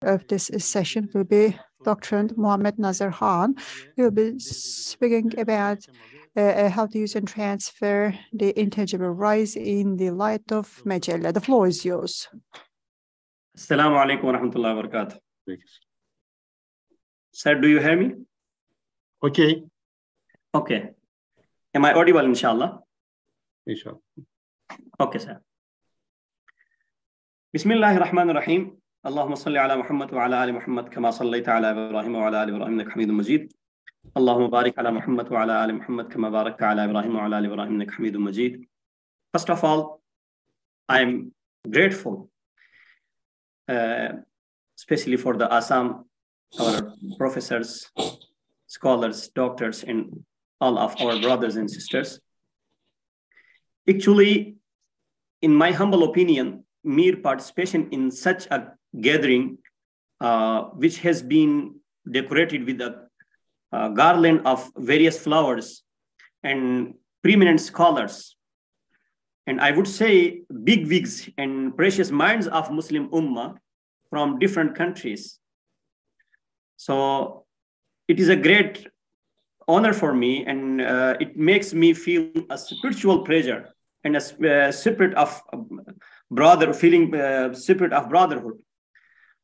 of this session will be Dr. Muhammad Nazir Khan. He will be speaking about how to use and transfer the intangible rights in the light of MECELLE. The floor is yours. Assalamu alaikum wa rahmatullahi wa barakatuh. Sir, do you hear me? Okay. Okay. Am I audible, inshallah? Inshallah. Okay, sir. Bismillahir Rahmanir Rahim. Allahumma salli ala Muhammad wa ala ali Muhammad kama sallaita ala Ibrahim wa ala ali Ibrahim innaka Hamidum Majid. Allahumma barik ala Muhammad wa ala ali Muhammad kama barakta ala Ibrahim wa ala ali Ibrahim innaka Hamidum Majid. First of all, I'm grateful, especially for the ASSAM, our professors, scholars, doctors, and all of our brothers and sisters. Actually, in my humble opinion, mere participation in such a gathering, which has been decorated with a garland of various flowers and preeminent scholars, and I would say big wigs and precious minds of Muslim Ummah from different countries. So it is a great honor for me, and it makes me feel a spiritual pleasure and a spirit of spirit of brotherhood.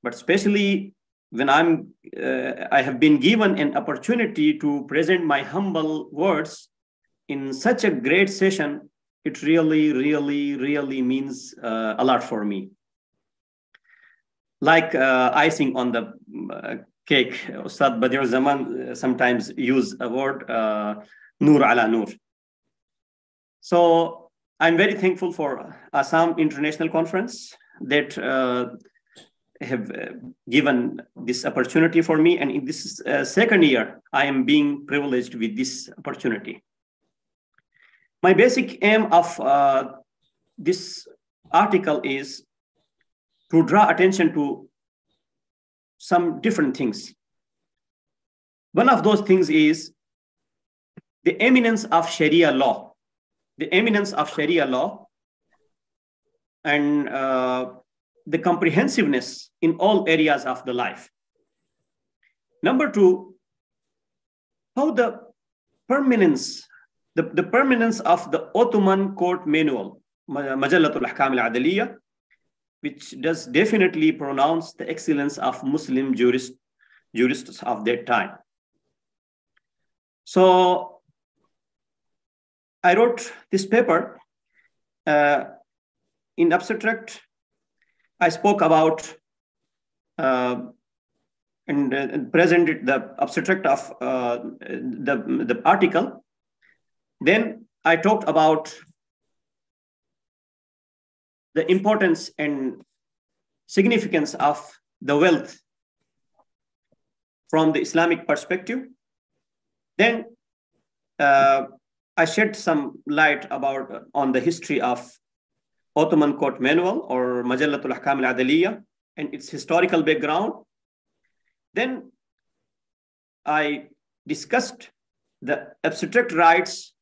But especially when I have been given an opportunity to present my humble words in such a great session, it really means a lot for me. Like icing on the cake, Ustad Badiur Zaman sometimes use a word, Nur ala Nur. So I'm very thankful for ASSAM International Conference that have given this opportunity for me. And in this second year, I am being privileged with this opportunity. My basic aim of this article is to draw attention to some different things. One of those things is the eminence of Sharia law. The eminence of Sharia law and the comprehensiveness in all areas of the life. Number two, how the permanence of the Ottoman court manual, Majallatul Ahkam al-Adaliyya, which does definitely pronounce the excellence of Muslim jurists of that time. So I wrote this paper in abstract. I spoke about and presented the abstract of the article. Then I talked about the importance and significance of the wealth from the Islamic perspective. Then I shed some light on the history of Ottoman Court Manual or Majallatul Ahkam al-Adaliyya and its historical background. Then I discussed the abstract rights,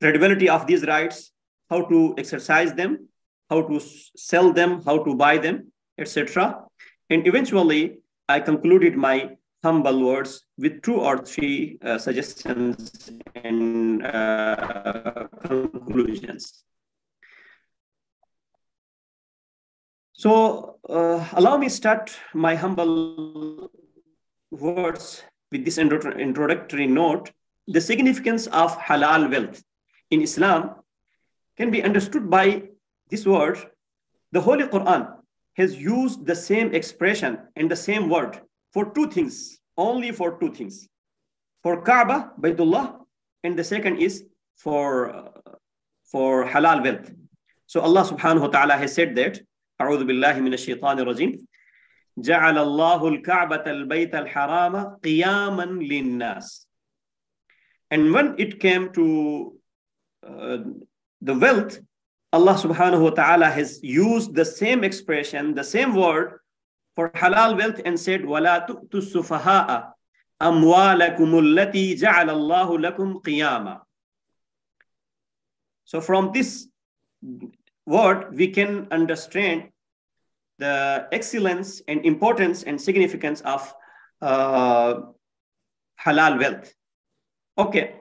credibility of these rights, how to exercise them, how to sell them, how to buy them, etc. And eventually, I concluded my humble words with 2 or 3 suggestions and conclusions. So allow me start my humble words with this introductory note. The significance of halal wealth in Islam can be understood by this word. The Holy Quran has used the same expression and the same word for 2 things, only for 2 things. For Kaaba, Baytullah, and the second is for halal wealth. So Allah subhanahu wa ta'ala has said that, أعوذ بالله من الشيطان الرجيم جعل الله الكعبة البيت الحرام قياما للناس. And when it came to the wealth, Allah subhanahu wa ta'ala has used the same expression, the same word for halal wealth and said, وَلَا تُؤْتُوا السُّفَهَاءَ أَمْوَالَكُمُ الَّتِي جَعَلَ اللَّهُ لَكُمْ قِيَامًا. So from this word, we can understand the excellence and importance and significance of halal wealth. Okay.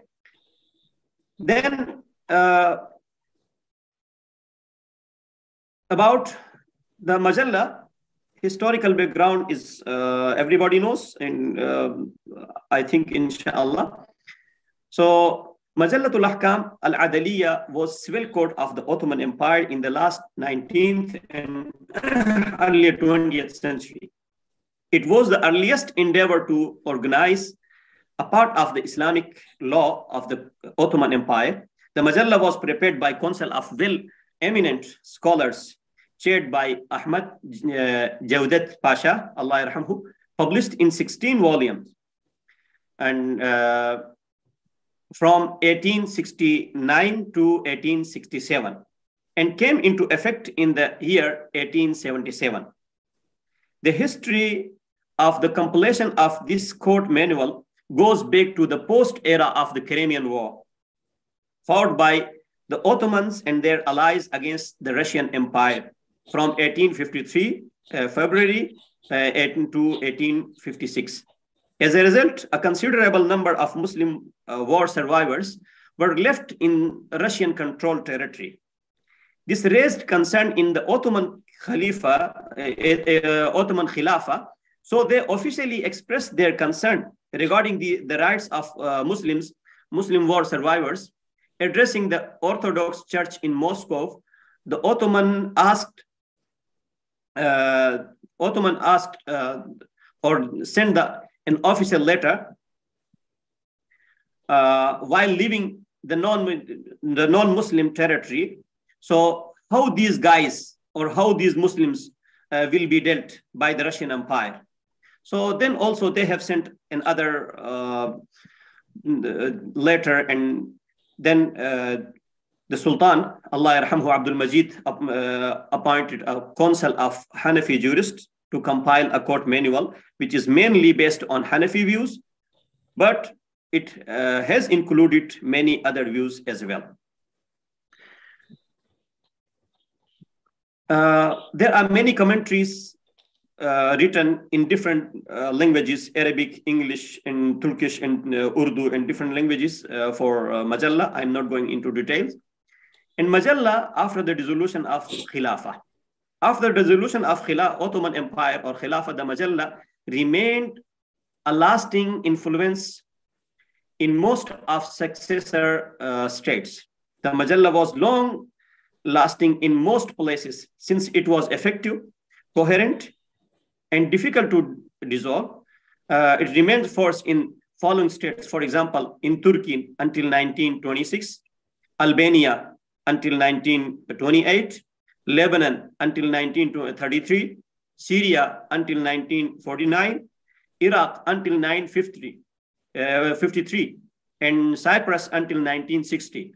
Then about the Majalla, historical background is everybody knows, and I think inshallah. So Majallatul Ahkam al-Adaliyya was civil code of the Ottoman Empire in the last 19th and earlier 20th century. It was the earliest endeavor to organize a part of the Islamic law of the Ottoman Empire. The Majalla was prepared by council of well-eminent scholars chaired by Ahmad Jawdat Pasha, Allah yarhamhu, published in 16 volumes. And from 1869 to 1867, and came into effect in the year 1877. The history of the compilation of this court manual goes back to the post-era of the Crimean War, fought by the Ottomans and their allies against the Russian Empire from 1853, February to 1856. As a result, a considerable number of Muslim war survivors were left in Russian-controlled territory. This raised concern in the Ottoman Khilafah, so they officially expressed their concern regarding the rights of Muslim war survivors. Addressing the Orthodox Church in Moscow, the Ottoman asked or sent an official letter while leaving the non-Muslim territory. So how these guys or how these Muslims will be dealt by the Russian Empire. So then also they have sent another letter, and then the Sultan, Allah yarhamhu, Abdul Majid, appointed a council of Hanafi jurists to compile a court manual, which is mainly based on Hanafi views, but it has included many other views as well. There are many commentaries written in different languages, Arabic, English, and Turkish, and Urdu, and different languages for Majalla. I'm not going into details. And Majalla, after the dissolution of Khilafah, after the dissolution of Ottoman Empire or Khilafah, the Majalla remained a lasting influence in most of successor states. The Majalla was long lasting in most places since it was effective, coherent, and difficult to dissolve. It remains force in following states, for example, in Turkey until 1926, Albania until 1928, Lebanon until 1933, Syria until 1949, Iraq until 1953, and Cyprus until 1960.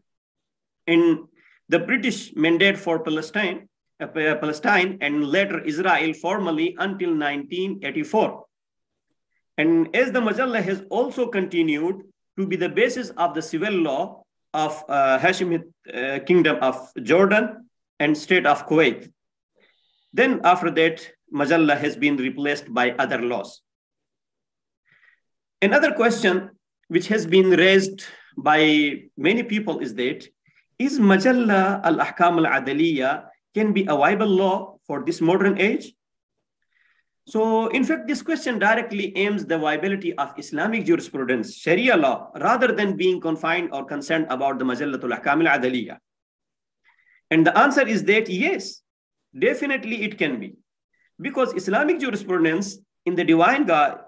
In the British mandate for Palestine and later Israel formally until 1984. And as the Majalla has also continued to be the basis of the civil law of Hashemite Kingdom of Jordan and State of Kuwait. Then after that, Majalla has been replaced by other laws. Another question which has been raised by many people is that, is Majalla al-Ahkam al-Adaliyya can be a viable law for this modern age? So in fact, this question directly aims the viability of Islamic jurisprudence, Sharia law, rather than being confined or concerned about the Majallatul Ahkam al-Adaliyya. And the answer is that yes, definitely it can be. Because Islamic jurisprudence in the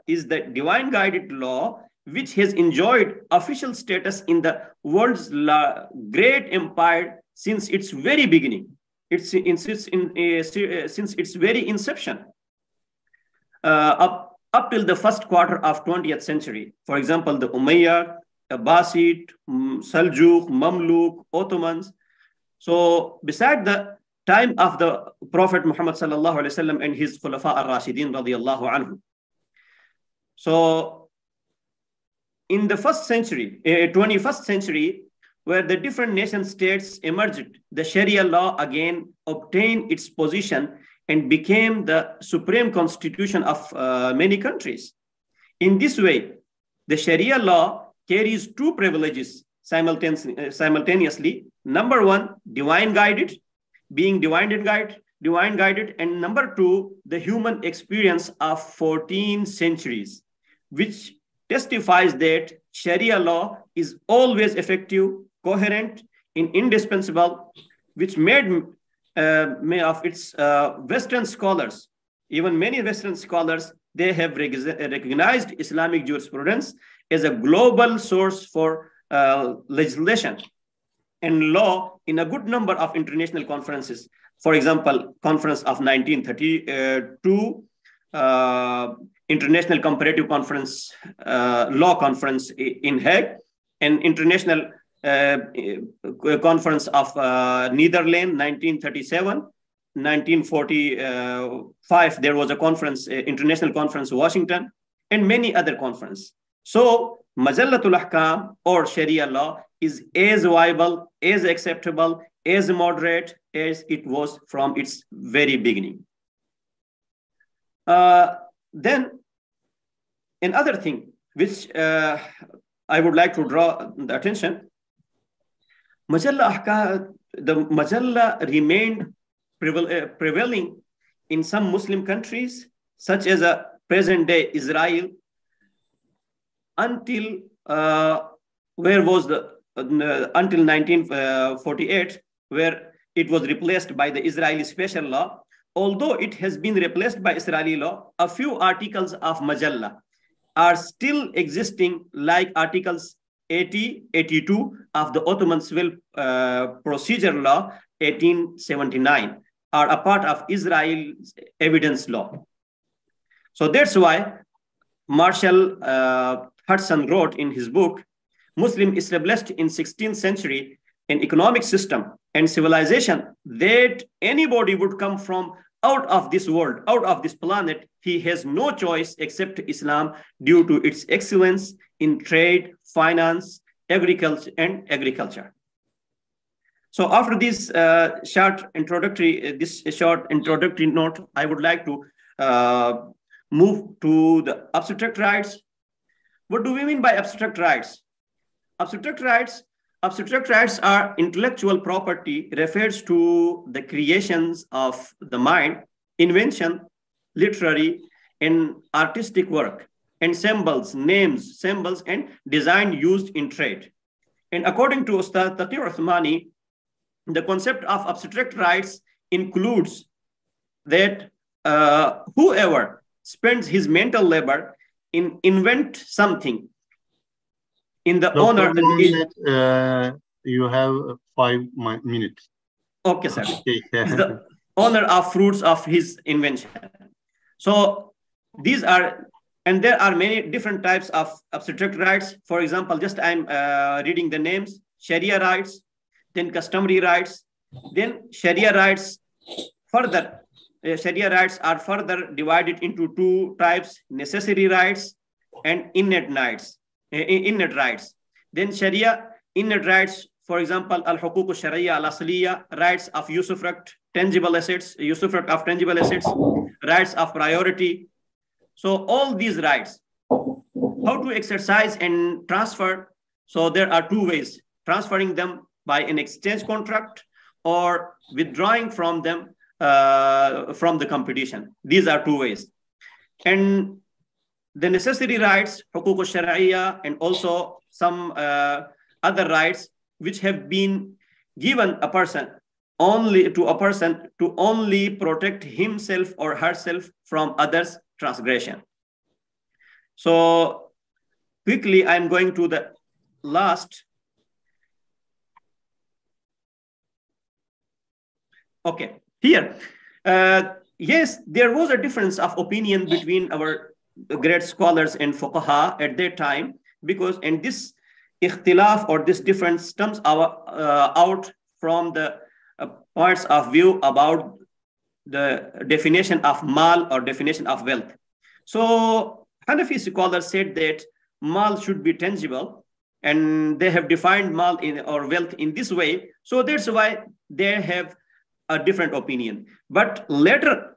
is the divine guided law which has enjoyed official status in the world's great empire since its very beginning. Since its very inception. Up till the first quarter of 20th century. For example, the Umayyad, Abbasid, Seljuk, Mamluk, Ottomans. So beside the time of the Prophet Muhammad sallallahu alaihi wasallam and his Khulafa al-Rashidin radiyallahu anhu. So in the 21st century, where the different nation states emerged, the Sharia law again obtained its position and became the supreme constitution of many countries. In this way, the Sharia law carries two privileges simultaneously. Number one, divine guided, being divine guided, and number two, the human experience of 14 centuries, which testifies that Sharia law is always effective, coherent, and indispensable, which made of its Western scholars, even many Western scholars, they have recognized Islamic jurisprudence as a global source for legislation and law in a good number of international conferences. For example, Conference of 1932, International Comparative Conference, Law Conference in Hague, and International Conference of Netherlands, 1937. 1945, there was a conference, international conference, Washington, and many other conferences. So, Majallatul Ahkam or Sharia law is as viable, as acceptable, as moderate as it was from its very beginning. Then, another thing which I would like to draw the attention, the Majalla remained prevailing in some Muslim countries, such as present-day Israel, until until 1948, where it was replaced by the Israeli special law. Although it has been replaced by Israeli law, a few articles of Majalla are still existing, like Articles 80, 82 of the Ottoman Civil Procedure Law 1879, are a part of Israel's evidence law. So that's why Marshall Hudson wrote in his book, Muslim established in 16th century an economic system and civilization that anybody would come from out of this world, out of this planet. He has no choice except Islam due to its excellence in trade, finance, agriculture. So after this short introductory note, I would like to move to the abstract rights. What do we mean by abstract rights? Abstract rights are intellectual property, refers to the creations of the mind, invention, literary and artistic work, and symbols, names, symbols, and design used in trade. And according to Ustad Taqi Uthmani, the concept of abstract rights includes that whoever spends his mental labor in invent something in the honor. You have 5 minutes. Okay, sir. Okay. Is the honor of fruits of his invention. So these are, and there are many different types of abstract rights. For example, just I'm reading the names: Sharia rights, then customary rights, then Sharia rights. Further, Sharia rights are further divided into 2 types: necessary rights and innate rights. Then Sharia innate rights, for example, al-huquq al-shar'iyya al-asliya, rights of usufruct, tangible assets, usufruct of tangible assets, rights of priority. So all these rights, how to exercise and transfer? So there are 2 ways: transferring them by an exchange contract or withdrawing from them from the competition. These are 2 ways. And the necessary rights, huquq al-shar'iyya, and also some other rights which have been given a person to only protect himself or herself from others' transgression. So quickly, I'm going to the last. Okay, here, yes, there was a difference of opinion between our great scholars and fuqaha at that time, because, and this ikhtilaf or this difference comes out from the points of view about the definition of mal or definition of wealth. So Hanafi scholars said that mal should be tangible, and they have defined mal or wealth in this way. So that's why they have a different opinion. But later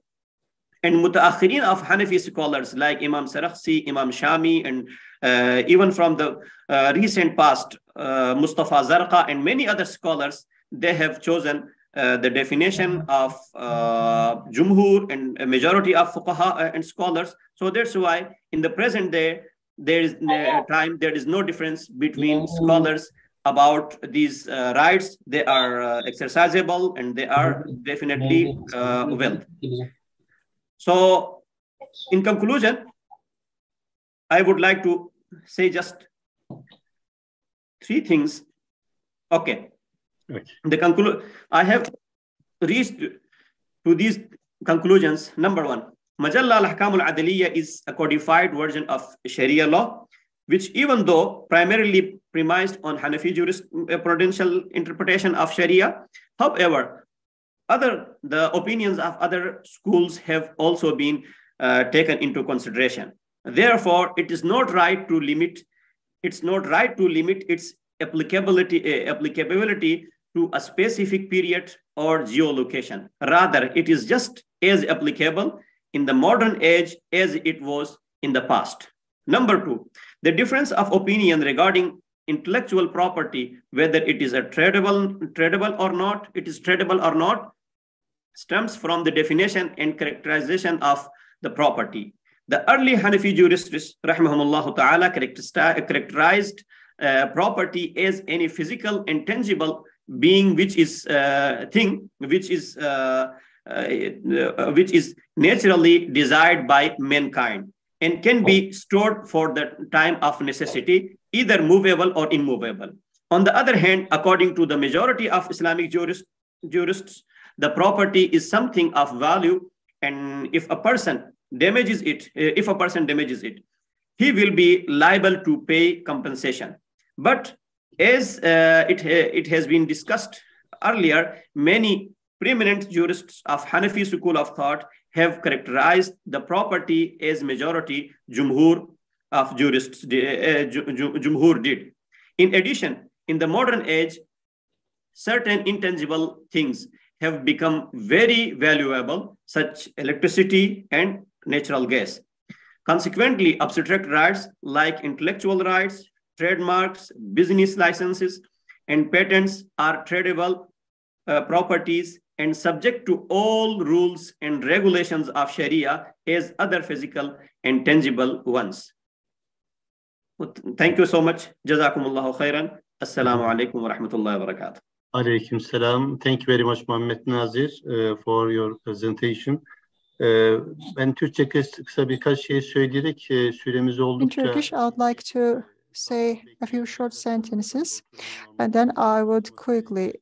And mutaakhirin of Hanafi scholars like Imam Sarakhsi, Imam Shami, and even from the recent past, Mustafa Zarqa and many other scholars, they have chosen the definition of Jumhur and a majority of fuqaha and scholars. So that's why in the present day, there is no difference between scholars about these rights. They are exercisable and they are definitely well. So in conclusion, I would like to say just 3 things. Okay. I have reached to these conclusions. Number 1, Majalla al-Ahkam al-Adaliyya is a codified version of Sharia law, which even though primarily premised on Hanafi jurisprudential interpretation of Sharia, however, the opinions of other schools have also been taken into consideration. Therefore, it is not right to limit its applicability to a specific period or geolocation. Rather, it is just as applicable in the modern age as it was in the past. Number 2, the difference of opinion regarding intellectual property, whether it is tradable or not, stems from the definition and characterization of the property. The early Hanafi jurists, rahimahumullah ta'ala, characterized property as any physical and tangible being which is naturally desired by mankind and can be stored for the time of necessity, either movable or immovable. On the other hand, according to the majority of Islamic jurists, the property is something of value, and if a person damages it, he will be liable to pay compensation. But as it has been discussed earlier, many preeminent jurists of Hanafi school of thought have characterized the property as majority Jumhur of jurists Jumhur did. In addition, in the modern age, certain intangible things have become very valuable, such electricity and natural gas. Consequently, abstract rights like intellectual rights, trademarks, business licenses, and patents are tradable properties and subject to all rules and regulations of Sharia as other physical and tangible ones. Thank you so much. Jazakumullahu khairan. Assalamu alaikum wa rahmatullahi wa barakatuh. Alaikum salam. Thank you very much, Muhammed Nazir, for your presentation. Ben Türkçe kısa birkaç şey söyleyerek süremiz oldukça... In Turkish, I would like to say a few short sentences, and then I would quickly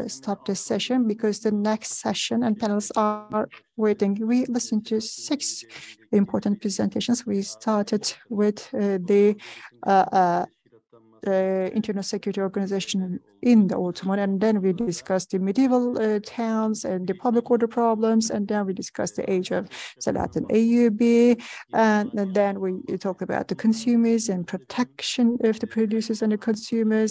stop this session because the next session and panels are waiting. We listened to 6 important presentations. We started with the International Security Organization in the Ottoman, and then we discussed the medieval towns and the public order problems, and then we discussed the age of Salat and Ayyubi, and then we talked about the consumers and protection of the producers and the consumers.